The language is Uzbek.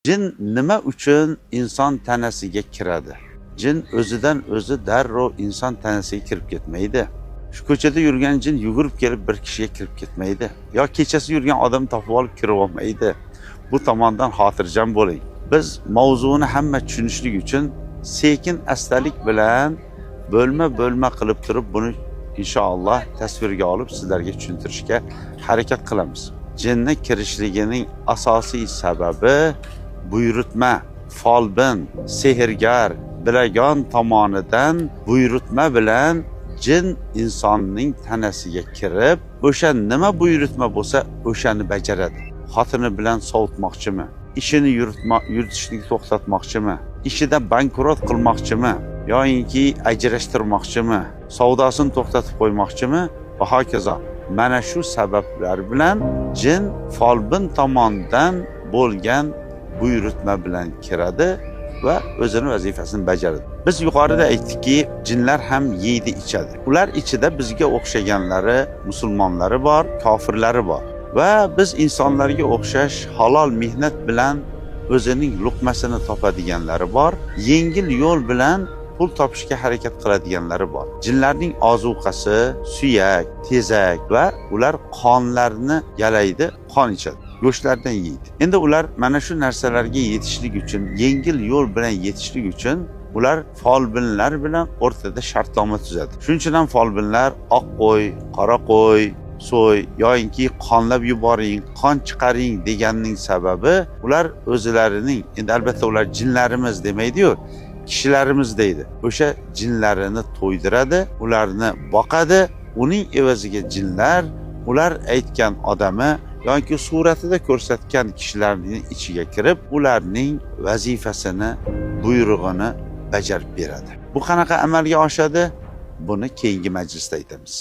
Jin nima uchun inson tanasiga kiradi? Jin o'zidan o'zi darrov inson tanasiga kirib ketmaydi. Shu ko'chada yurgan jin yugurib kelib bir kishiga kirib ketmaydi. Yo kechasi yurgan odam topib olib kirib olmaydi. Bu tomondan xotirjam bo'ling. Biz mavzuni hamma tushunishlik uchun sekin astalik bilan bo'lma qilib turib buni inshaalloh tasvirga olib sizlarga tushuntirishga harakat qilamiz. Jinni kirishligining asosiy sababi buyurtma, folbin, sehrgar, bilagon tomonidan buyurtma bilan jin insonning tanasiga kirib, o'sha nima buyurtma bo'lsa, o'shani bajaradi. Xotini bilan sovutmoqchimi? Ishini yuritishni to'xtatmoqchimi? Ishida bankrot qilmoqchimi? Yo'inki ajrashtirmoqchimi? Savdosini to'xtatib qo'ymoqchimi? Va hokazo. Mana shu sabablar bilan jin folbin tomonidan bo'lgan buyurtma bilan kiradi va o'zini vazifasini bajaradi. Biz yuqorida aytdikki, jinlar ham yeydi, ichadi. Ular ichida bizga o'xshaganlari, musulmonlari bor, kofirlari bor. Va biz insonlarga o'xshash halol mehnat bilan o'zining luqmasini topadiganlari bor, yengil yo'l bilan pul topishga harakat qiladiganlari bor. Jinlarning ozuqasi suyak, tezak va ular qonlarni yalaydi, qon ichadi. Go'shtlardan yeydi. Endi ular mana shu narsalarga yetishlik uchun, yengil yo'l bilan yetishlik uchun ular folbinlar bilan o'rtada shartnoma tuzadi. Shuning uchun ham folbinlar oq qo'y, qora qo'y, so'y yoki qonlab yuboring, qon chiqaring deganning sababi ular o'zlarining, endi albatta ular jinlarimiz demaydi-yu, kishilarimiz deydi. O'sha jinlarini to'ydiradi, ularni boqadi, uning evaziga jinlar ular aytgan odami yoki suratida ko'rsatgan kishilarning ichiga kirib, ularning vazifasini, buyrug'ini bajarib beradi. Bu qanaqa amalga oshadi? Buni keyingi majlisda aytamiz.